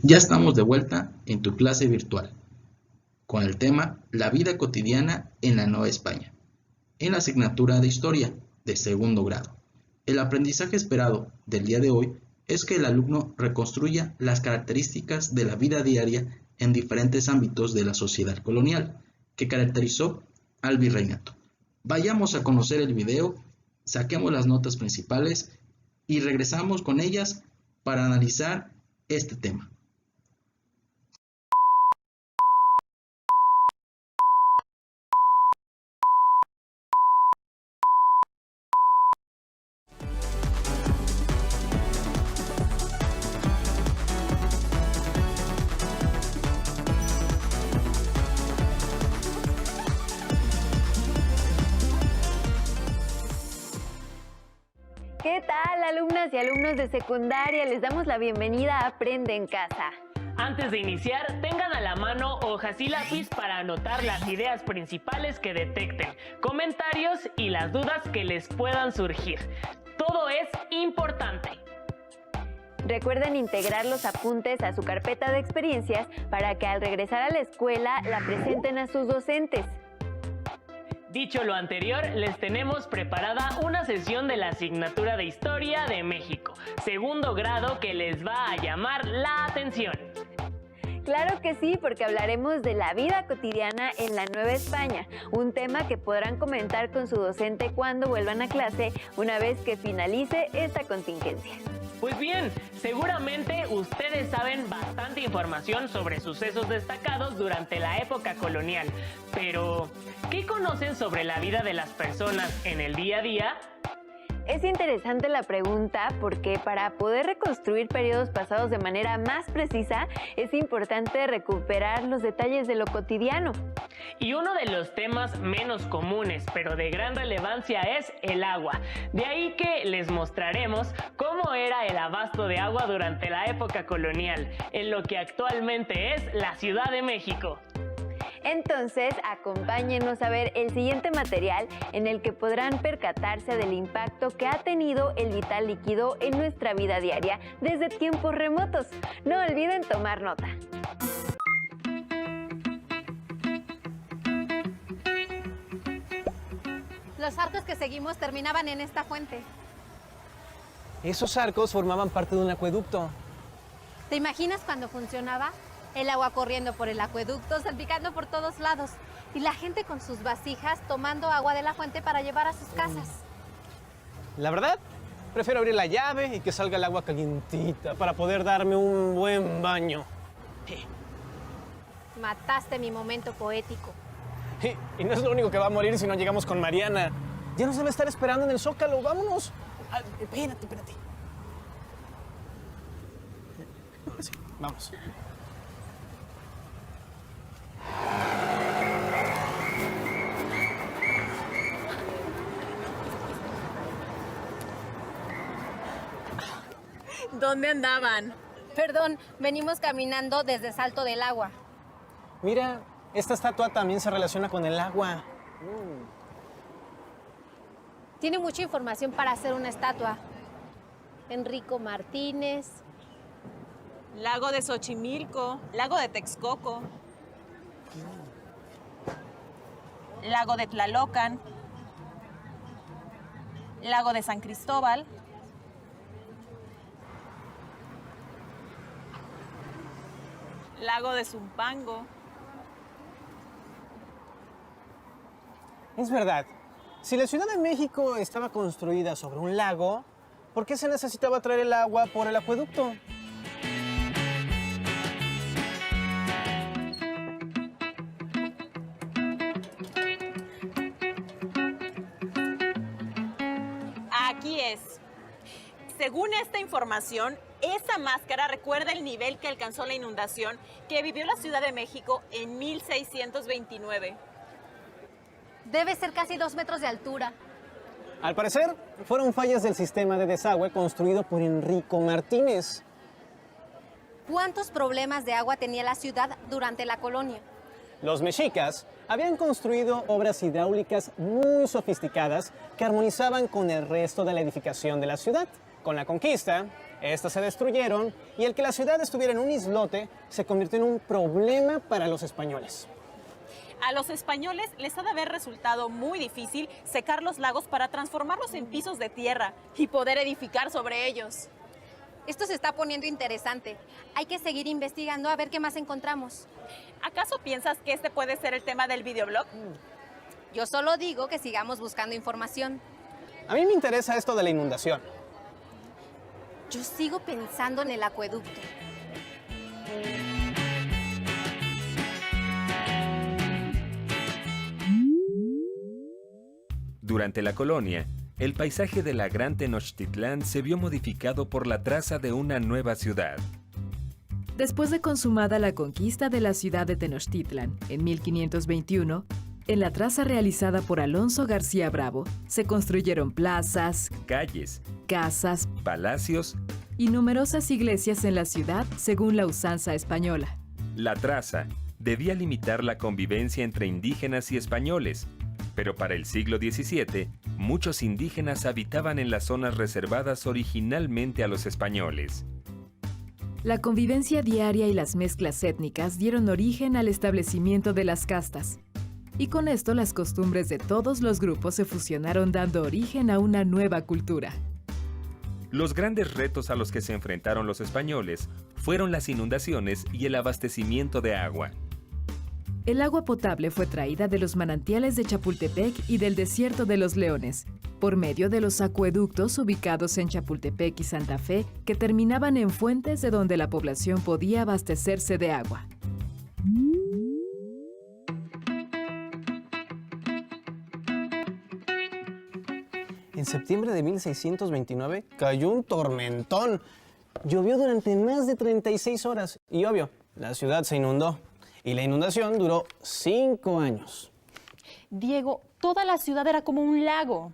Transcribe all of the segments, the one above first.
Ya estamos de vuelta en tu clase virtual, con el tema La vida cotidiana en la Nueva España, en la asignatura de Historia de segundo grado. El aprendizaje esperado del día de hoy es que el alumno reconstruya las características de la vida diaria en diferentes ámbitos de la sociedad colonial que caracterizó al virreinato. Vayamos a conocer el video, saquemos las notas principales y regresamos con ellas para analizar este tema. ¿Qué tal, alumnas y alumnos de secundaria? Les damos la bienvenida a Aprende en Casa. Antes de iniciar, tengan a la mano hojas y lápiz para anotar las ideas principales que detecten, comentarios y las dudas que les puedan surgir. Todo es importante. Recuerden integrar los apuntes a su carpeta de experiencias para que al regresar a la escuela la presenten a sus docentes. Dicho lo anterior, les tenemos preparada una sesión de la asignatura de Historia de México, segundo grado, que les va a llamar la atención. Claro que sí, porque hablaremos de la vida cotidiana en la Nueva España, un tema que podrán comentar con su docente cuando vuelvan a clase una vez que finalice esta contingencia. Pues bien, seguramente ustedes saben bastante información sobre sucesos destacados durante la época colonial, pero ¿qué conocen sobre la vida de las personas en el día a día? Es interesante la pregunta porque para poder reconstruir periodos pasados de manera más precisa es importante recuperar los detalles de lo cotidiano. Y uno de los temas menos comunes pero de gran relevancia es el agua. De ahí que les mostraremos cómo era el abasto de agua durante la época colonial, en lo que actualmente es la Ciudad de México. Entonces, acompáñenos a ver el siguiente material en el que podrán percatarse del impacto que ha tenido el vital líquido en nuestra vida diaria desde tiempos remotos. No olviden tomar nota. Los arcos que seguimos terminaban en esta fuente. Esos arcos formaban parte de un acueducto. ¿Te imaginas cuando funcionaba? El agua corriendo por el acueducto, salpicando por todos lados. Y la gente con sus vasijas tomando agua de la fuente para llevar a sus casas. La verdad, prefiero abrir la llave y que salga el agua calientita para poder darme un buen baño. Mataste mi momento poético. Y no es lo único que va a morir si no llegamos con Mariana. Ya nos debe estar esperando en el Zócalo, vámonos. Espérate. Ahora sí, vamos. ¿Dónde andaban? Perdón, venimos caminando desde Salto del Agua. Mira, esta estatua también se relaciona con el agua. Tiene mucha información para hacer una estatua. Enrico Martínez. Lago de Xochimilco, lago de Texcoco, lago de Tlalocan, lago de San Cristóbal, lago de Zumpango. Es verdad. Si la Ciudad de México estaba construida sobre un lago, ¿por qué se necesitaba traer el agua por el acueducto? Aquí es. Según esta información, esa máscara recuerda el nivel que alcanzó la inundación que vivió la Ciudad de México en 1629. Debe ser casi 2 metros de altura. Al parecer, fueron fallas del sistema de desagüe construido por Enrico Martínez. ¿Cuántos problemas de agua tenía la ciudad durante la colonia? Los mexicas habían construido obras hidráulicas muy sofisticadas que armonizaban con el resto de la edificación de la ciudad. Con la conquista, Estas se destruyeron y el que la ciudad estuviera en un islote se convirtió en un problema para los españoles. A los españoles les ha de haber resultado muy difícil secar los lagos para transformarlos en pisos de tierra y poder edificar sobre ellos. Esto se está poniendo interesante. Hay que seguir investigando a ver qué más encontramos. ¿Acaso piensas que este puede ser el tema del videoblog? Yo solo digo que sigamos buscando información. A mí me interesa esto de la inundación. Yo sigo pensando en el acueducto. Durante la colonia, el paisaje de la Gran Tenochtitlán se vio modificado por la traza de una nueva ciudad. Después de consumada la conquista de la ciudad de Tenochtitlan en 1521, en la traza realizada por Alonso García Bravo, se construyeron plazas, Calles, casas palacios, y numerosas iglesias en la ciudad según la usanza española. la traza debía limitar la convivencia entre indígenas y españoles, pero para el siglo XVII, muchos indígenas habitaban en las zonas reservadas originalmente a los españoles. La convivencia diaria y las mezclas étnicas dieron origen al establecimiento de las castas, y con esto las costumbres de todos los grupos se fusionaron dando origen a una nueva cultura. Los grandes retos a los que se enfrentaron los españoles fueron las inundaciones y el abastecimiento de agua. El agua potable fue traída de los manantiales de Chapultepec y del desierto de los Leones, por medio de los acueductos ubicados en Chapultepec y Santa Fe, que terminaban en fuentes de donde la población podía abastecerse de agua. En septiembre de 1629 cayó un tormentón. Llovió durante más de 36 horas y obvio, la ciudad se inundó. Y la inundación duró 5 años. Diego, toda la ciudad era como un lago.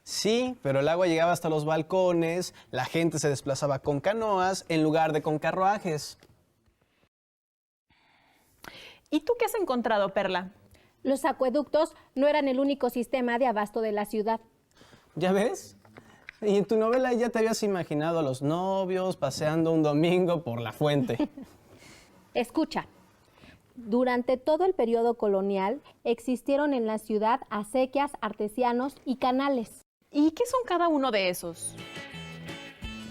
Sí, pero el agua llegaba hasta los balcones, la gente se desplazaba con canoas en lugar de con carruajes. ¿Y tú qué has encontrado, Perla? Los acueductos no eran el único sistema de abasto de la ciudad. ¿Ya ves? Y en tu novela ya te habías imaginado a los novios paseando un domingo por la fuente. Escucha, durante todo el periodo colonial existieron en la ciudad acequias, artesianos y canales. ¿Y qué son cada uno de esos?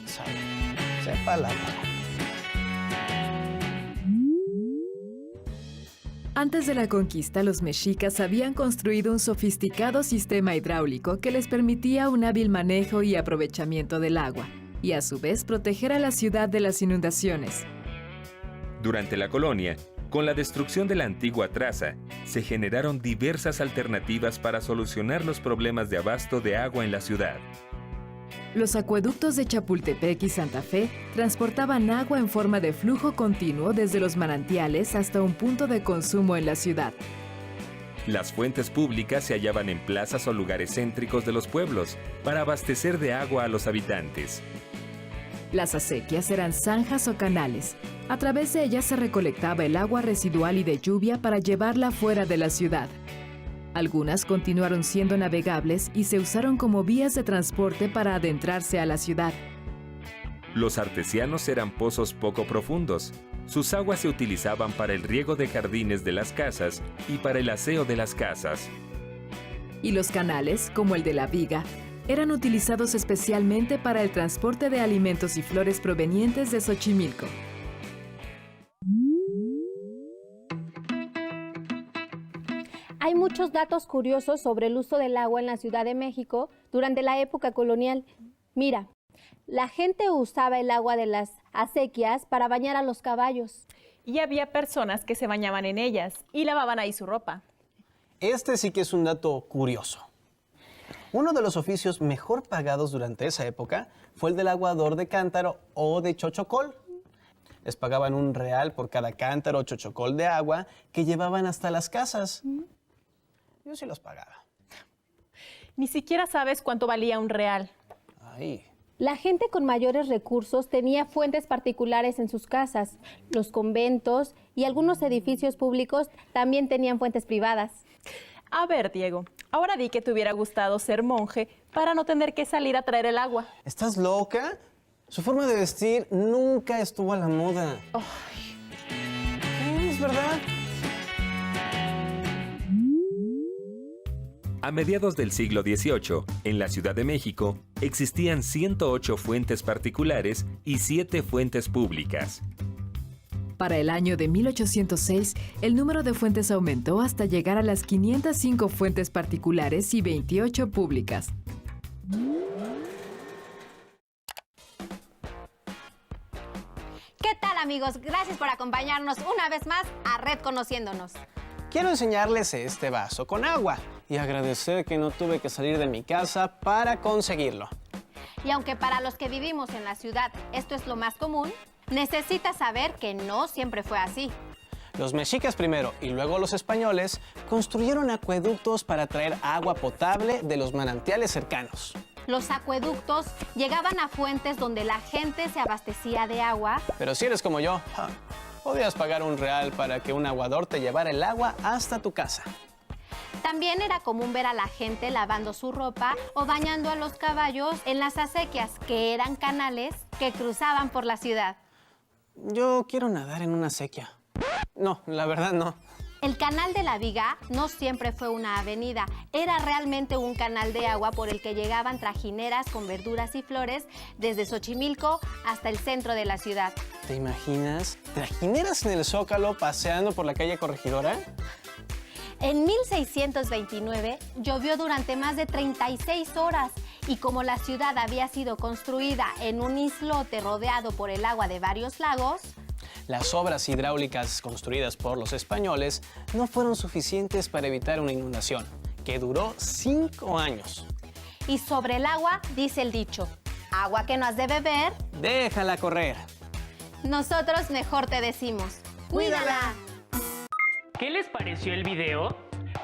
Sepa la palabra. Antes de la conquista, los mexicas habían construido un sofisticado sistema hidráulico que les permitía un hábil manejo y aprovechamiento del agua, y a su vez proteger a la ciudad de las inundaciones. Durante la colonia, con la destrucción de la antigua traza, se generaron diversas alternativas para solucionar los problemas de abasto de agua en la ciudad. Los acueductos de Chapultepec y Santa Fe transportaban agua en forma de flujo continuo desde los manantiales hasta un punto de consumo en la ciudad. Las fuentes públicas se hallaban en plazas o lugares céntricos de los pueblos para abastecer de agua a los habitantes. Las acequias eran zanjas o canales. A través de ellas se recolectaba el agua residual y de lluvia para llevarla fuera de la ciudad. Algunas continuaron siendo navegables y se usaron como vías de transporte para adentrarse a la ciudad. Los artesianos eran pozos poco profundos. Sus aguas se utilizaban para el riego de jardines de las casas y para el aseo de las casas. Y los canales, como el de la Viga, eran utilizados especialmente para el transporte de alimentos y flores provenientes de Xochimilco. Hay muchos datos curiosos sobre el uso del agua en la Ciudad de México durante la época colonial. Mira, la gente usaba el agua de las acequias para bañar a los caballos. Y había personas que se bañaban en ellas y lavaban ahí su ropa. Este sí que es un dato curioso. Uno de los oficios mejor pagados durante esa época fue el del aguador de cántaro o de chochocol. Les pagaban $1 por cada cántaro o chochocol de agua que llevaban hasta las casas. Yo sí los pagaba. Ni siquiera sabes cuánto valía $1. Ay. La gente con mayores recursos tenía fuentes particulares en sus casas. Los conventos y algunos edificios públicos también tenían fuentes privadas. A ver, Diego, ahora di que te hubiera gustado ser monje para no tener que salir a traer el agua. ¿Estás loca? Su forma de vestir nunca estuvo a la moda. Es verdad. A mediados del siglo XVIII, en la Ciudad de México, existían 108 fuentes particulares y 7 fuentes públicas. Para el año de 1806, el número de fuentes aumentó hasta llegar a las 505 fuentes particulares y 28 públicas. ¿Qué tal, amigos? Gracias por acompañarnos una vez más a Red Conociéndonos. Quiero enseñarles este vaso con agua y agradecer que no tuve que salir de mi casa para conseguirlo. Y aunque para los que vivimos en la ciudad esto es lo más común, necesitas saber que no siempre fue así. Los mexicas primero y luego los españoles construyeron acueductos para traer agua potable de los manantiales cercanos. Los acueductos llegaban a fuentes donde la gente se abastecía de agua. Pero si eres como yo, podías pagar $1 para que un aguador te llevara el agua hasta tu casa. También era común ver a la gente lavando su ropa o bañando a los caballos en las acequias, que eran canales que cruzaban por la ciudad. Yo quiero nadar en una acequia. No, la verdad no. El Canal de la Viga no siempre fue una avenida, era realmente un canal de agua por el que llegaban trajineras con verduras y flores desde Xochimilco hasta el centro de la ciudad. ¿Te imaginas? ¿Trajineras en el Zócalo paseando por la calle Corregidora? En 1629 llovió durante más de 36 horas y como la ciudad había sido construida en un islote rodeado por el agua de varios lagos, las obras hidráulicas construidas por los españoles no fueron suficientes para evitar una inundación, que duró 5 años. Y sobre el agua dice el dicho, agua que no has de beber, déjala correr. Nosotros mejor te decimos, ¡cuídala! ¿Qué les pareció el video?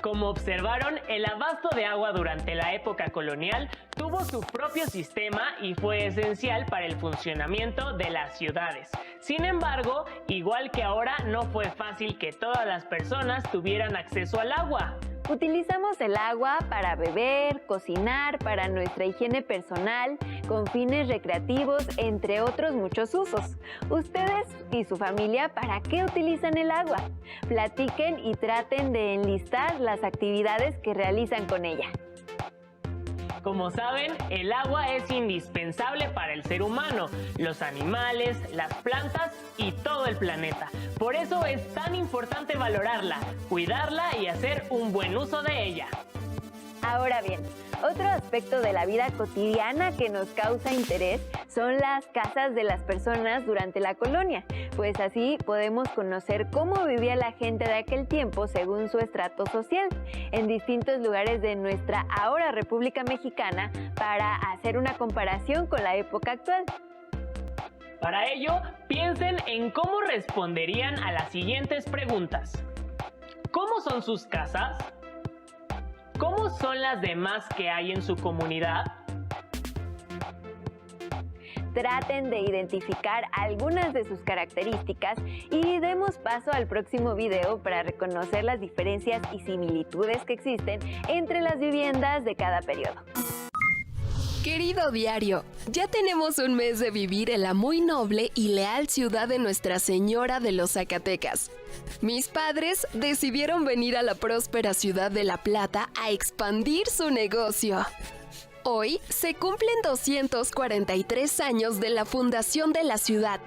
Como observaron, el abasto de agua durante la época colonial tuvo su propio sistema y fue esencial para el funcionamiento de las ciudades. Sin embargo, igual que ahora, no fue fácil que todas las personas tuvieran acceso al agua. Utilizamos el agua para beber, cocinar, para nuestra higiene personal, con fines recreativos, entre otros muchos usos. ¿Ustedes y su familia para qué utilizan el agua? Platiquen y traten de enlistar las actividades que realizan con ella. Como saben, el agua es indispensable para el ser humano, los animales, las plantas y todo el planeta. Por eso es tan importante valorarla, cuidarla y hacer un buen uso de ella. Ahora bien, otro aspecto de la vida cotidiana que nos causa interés son las casas de las personas durante la colonia, pues así podemos conocer cómo vivía la gente de aquel tiempo según su estrato social en distintos lugares de nuestra ahora República Mexicana para hacer una comparación con la época actual. Para ello, piensen en cómo responderían a las siguientes preguntas. ¿Cómo son sus casas? ¿Cómo son las demás que hay en su comunidad? Traten de identificar algunas de sus características y demos paso al próximo video para reconocer las diferencias y similitudes que existen entre las viviendas de cada periodo. Querido diario, ya tenemos un mes de vivir en la muy noble y leal ciudad de Nuestra Señora de los Zacatecas. Mis padres decidieron venir a la próspera ciudad de La Plata a expandir su negocio. Hoy se cumplen 243 años de la fundación de la ciudad.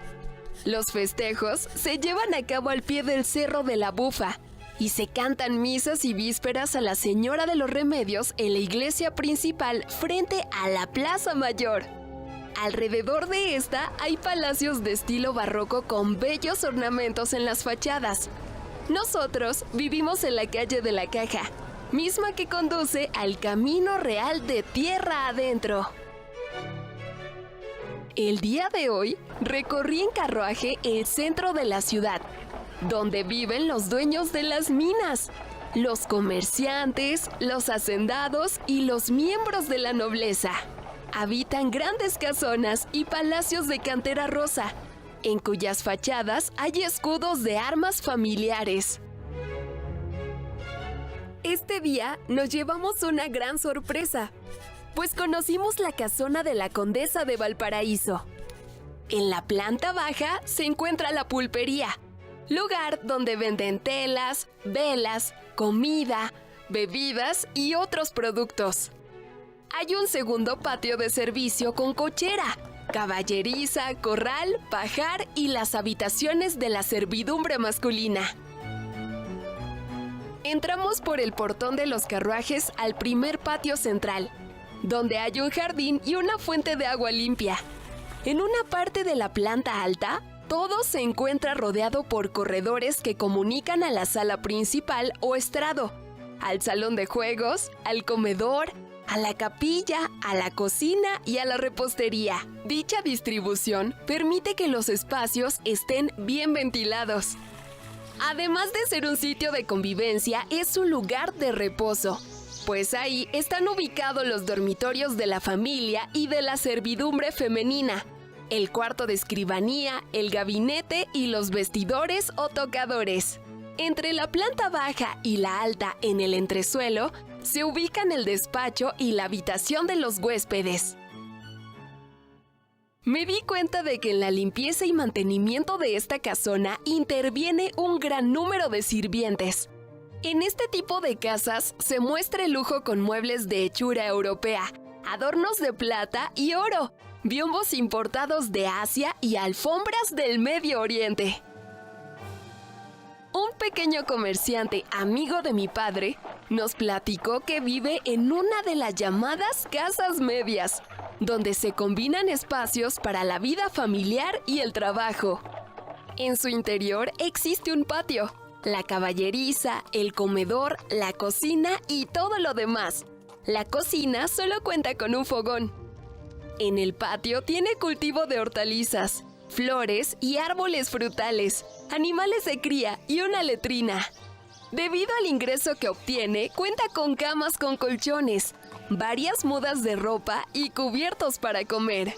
Los festejos se llevan a cabo al pie del Cerro de la Bufa y se cantan misas y vísperas a la Señora de los Remedios en la iglesia principal frente a la Plaza Mayor. Alrededor de esta hay palacios de estilo barroco con bellos ornamentos en las fachadas. Nosotros vivimos en la calle de la Caja, misma que conduce al Camino Real de tierra adentro. El día de hoy recorrí en carruaje el centro de la ciudad, donde viven los dueños de las minas, los comerciantes, los hacendados y los miembros de la nobleza. Habitan grandes casonas y palacios de cantera rosa, en cuyas fachadas hay escudos de armas familiares. Este día nos llevamos una gran sorpresa, pues conocimos la casona de la Condesa de Valparaíso. En la planta baja se encuentra la pulpería, lugar donde venden telas, velas, comida, bebidas y otros productos. Hay un segundo patio de servicio con cochera, caballeriza, corral, pajar y las habitaciones de la servidumbre masculina. Entramos por el portón de los carruajes al primer patio central, donde hay un jardín y una fuente de agua limpia. En una parte de la planta alta, todo se encuentra rodeado por corredores que comunican a la sala principal o estrado, al salón de juegos, al comedor, a la capilla, a la cocina y a la repostería. Dicha distribución permite que los espacios estén bien ventilados. Además de ser un sitio de convivencia, es un lugar de reposo, pues ahí están ubicados los dormitorios de la familia y de la servidumbre femenina, el cuarto de escribanía, el gabinete y los vestidores o tocadores. Entre la planta baja y la alta, en el entresuelo, se ubican el despacho y la habitación de los huéspedes. Me di cuenta de que en la limpieza y mantenimiento de esta casona interviene un gran número de sirvientes. En este tipo de casas se muestra el lujo con muebles de hechura europea, adornos de plata y oro, biombos importados de Asia y alfombras del Medio Oriente. Un pequeño comerciante, amigo de mi padre, nos platicó que vive en una de las llamadas casas medias, donde se combinan espacios para la vida familiar y el trabajo. En su interior existe un patio, la caballeriza, el comedor, la cocina y todo lo demás. La cocina solo cuenta con un fogón. En el patio tiene cultivo de hortalizas, flores y árboles frutales, animales de cría y una letrina. Debido al ingreso que obtiene, cuenta con camas con colchones, varias mudas de ropa y cubiertos para comer.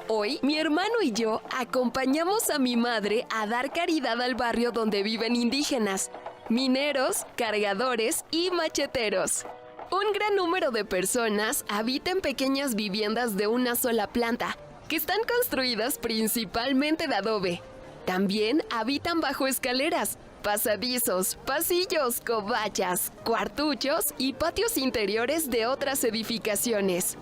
Hoy, mi hermano y yo acompañamos a mi madre a dar caridad al barrio donde viven indígenas, mineros, cargadores y macheteros. Un gran número de personas habita en pequeñas viviendas de una sola planta, que están construidas principalmente de adobe. También habitan bajo escaleras, pasadizos, pasillos, covachas, cuartuchos y patios interiores de otras edificaciones.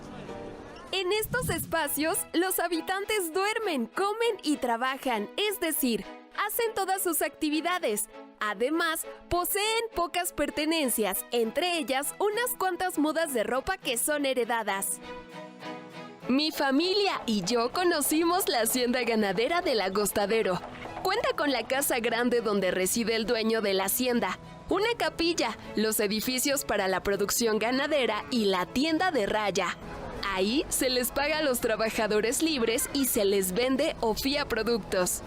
En estos espacios, los habitantes duermen, comen y trabajan, es decir, hacen todas sus actividades. Además, poseen pocas pertenencias, entre ellas unas cuantas mudas de ropa que son heredadas. Mi familia y yo conocimos la hacienda ganadera del Agostadero. Cuenta con la casa grande donde reside el dueño de la hacienda, una capilla, los edificios para la producción ganadera y la tienda de raya. Ahí se les paga a los trabajadores libres y se les vende o fía productos.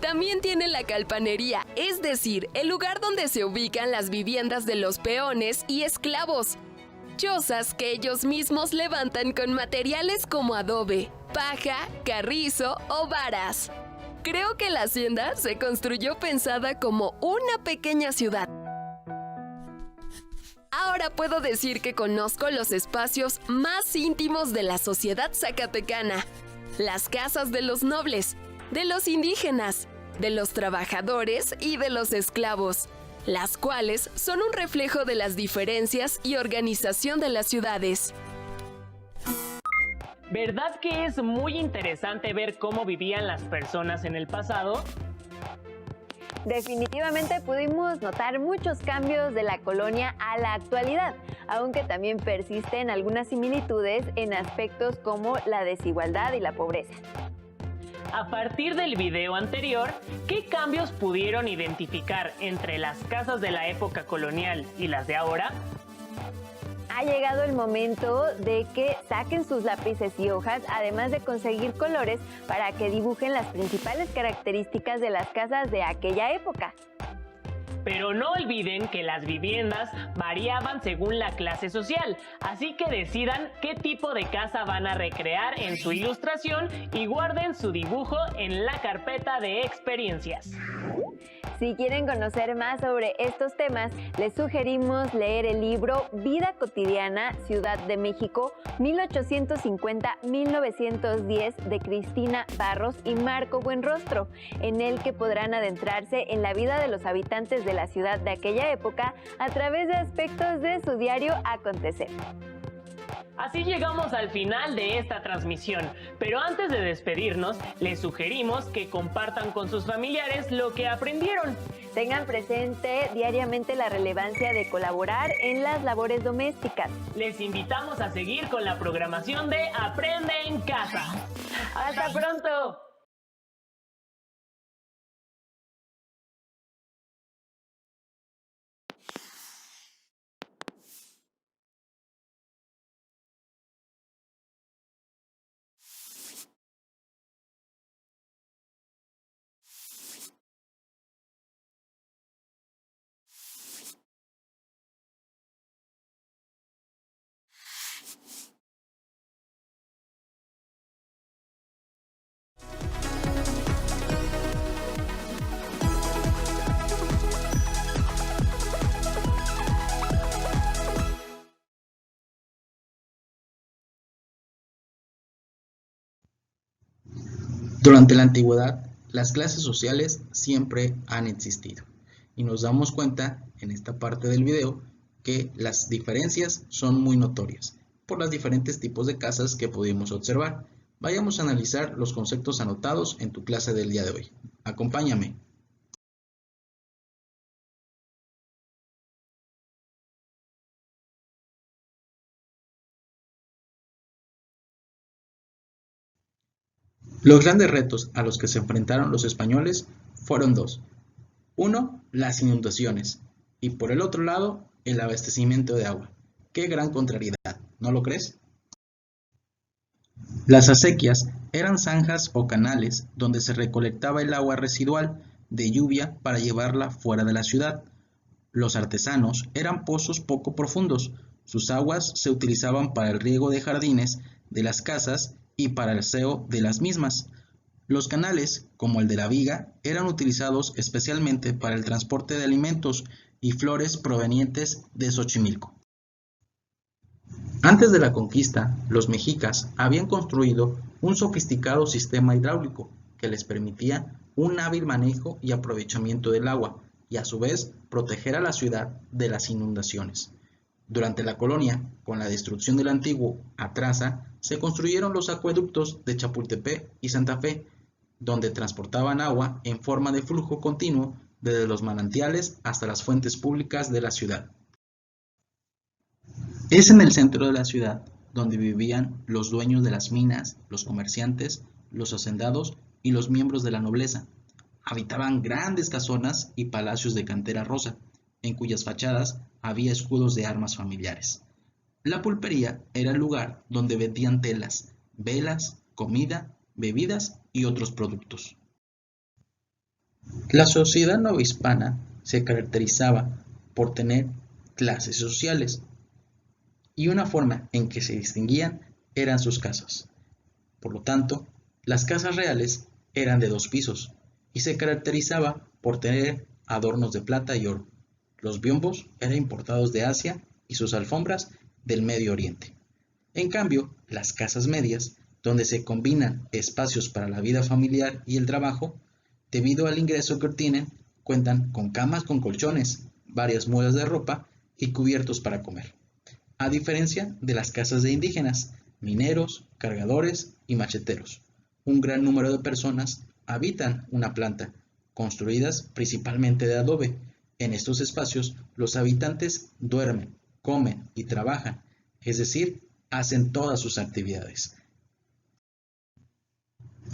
También tiene la calpanería, es decir, el lugar donde se ubican las viviendas de los peones y esclavos. Chozas que ellos mismos levantan con materiales como adobe, paja, carrizo o varas. Creo que la hacienda se construyó pensada como una pequeña ciudad. Ahora puedo decir que conozco los espacios más íntimos de la sociedad zacatecana, las casas de los nobles, de los indígenas, de los trabajadores y de los esclavos, las cuales son un reflejo de las diferencias y organización de las ciudades. ¿Verdad que es muy interesante ver cómo vivían las personas en el pasado? Definitivamente pudimos notar muchos cambios de la colonia a la actualidad, aunque también persisten algunas similitudes en aspectos como la desigualdad y la pobreza. A partir del video anterior, ¿qué cambios pudieron identificar entre las casas de la época colonial y las de ahora? Ha llegado el momento de que saquen sus lápices y hojas, además de conseguir colores para que dibujen las principales características de las casas de aquella época. Pero no olviden que las viviendas variaban según la clase social, así que decidan qué tipo de casa van a recrear en su ilustración y guarden su dibujo en la carpeta de experiencias. Si quieren conocer más sobre estos temas, les sugerimos leer el libro Vida cotidiana, Ciudad de México, 1850-1910 de Cristina Barros y Marco Buenrostro, en el que podrán adentrarse en la vida de los habitantes de la ciudad de aquella época a través de aspectos de su diario acontecer. Así llegamos al final de esta transmisión, pero antes de despedirnos, les sugerimos que compartan con sus familiares lo que aprendieron. Tengan presente diariamente la relevancia de colaborar en las labores domésticas. Les invitamos a seguir con la programación de Aprende en Casa. ¡Hasta pronto! Durante la antigüedad, las clases sociales siempre han existido y nos damos cuenta en esta parte del video que las diferencias son muy notorias por los diferentes tipos de casas que pudimos observar. Vayamos a analizar los conceptos anotados en tu clase del día de hoy. Acompáñame. Los grandes retos a los que se enfrentaron los españoles fueron dos. Uno, las inundaciones, y por el otro lado, el abastecimiento de agua. ¡Qué gran contrariedad! ¿No lo crees? Las acequias eran zanjas o canales donde se recolectaba el agua residual de lluvia para llevarla fuera de la ciudad. Los artesanos eran pozos poco profundos. Sus aguas se utilizaban para el riego de jardines, de las casas y para el aseo de las mismas. Los canales, como el de la Viga, eran utilizados especialmente para el transporte de alimentos y flores provenientes de Xochimilco. Antes de la conquista, los mexicas habían construido un sofisticado sistema hidráulico que les permitía un hábil manejo y aprovechamiento del agua y a su vez proteger a la ciudad de las inundaciones. Durante la colonia, con la destrucción del antiguo Atraza, se construyeron los acueductos de Chapultepec y Santa Fe, donde transportaban agua en forma de flujo continuo desde los manantiales hasta las fuentes públicas de la ciudad. Es en el centro de la ciudad donde vivían los dueños de las minas, los comerciantes, los hacendados y los miembros de la nobleza. Habitaban grandes casonas y palacios de cantera rosa, en cuyas fachadas había escudos de armas familiares. La pulpería era el lugar donde vendían telas, velas, comida, bebidas y otros productos. La sociedad novohispana se caracterizaba por tener clases sociales y una forma en que se distinguían eran sus casas. Por lo tanto, las casas reales eran de 2 pisos y se caracterizaba por tener adornos de plata y oro. Los biombos eran importados de Asia y sus alfombras del Medio Oriente. En cambio, las casas medias, donde se combinan espacios para la vida familiar y el trabajo, debido al ingreso que obtienen, cuentan con camas con colchones, varias mudas de ropa y cubiertos para comer. A diferencia de las casas de indígenas, mineros, cargadores y macheteros, un gran número de personas habitan una planta, construidas principalmente de adobe. En estos espacios, los habitantes duermen, comen y trabajan, es decir, hacen todas sus actividades.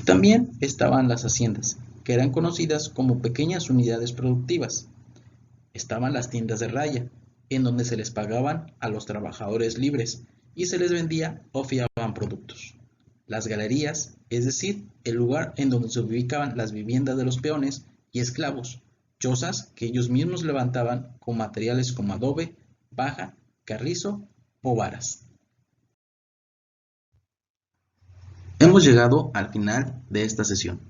También estaban las haciendas, que eran conocidas como pequeñas unidades productivas. Estaban las tiendas de raya, en donde se les pagaban a los trabajadores libres y se les vendía o fiaban productos. Las galerías, es decir, el lugar en donde se ubicaban las viviendas de los peones y esclavos, chozas que ellos mismos levantaban con materiales como adobe, paja, carrizo o varas. Hemos llegado al final de esta sesión,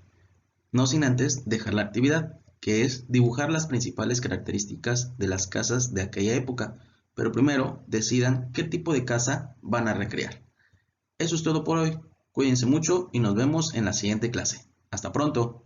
no sin antes dejar la actividad. que es dibujar las principales características de las casas de aquella época, pero primero decidan qué tipo de casa van a recrear. Eso es todo por hoy. Cuídense mucho y nos vemos en la siguiente clase. Hasta pronto.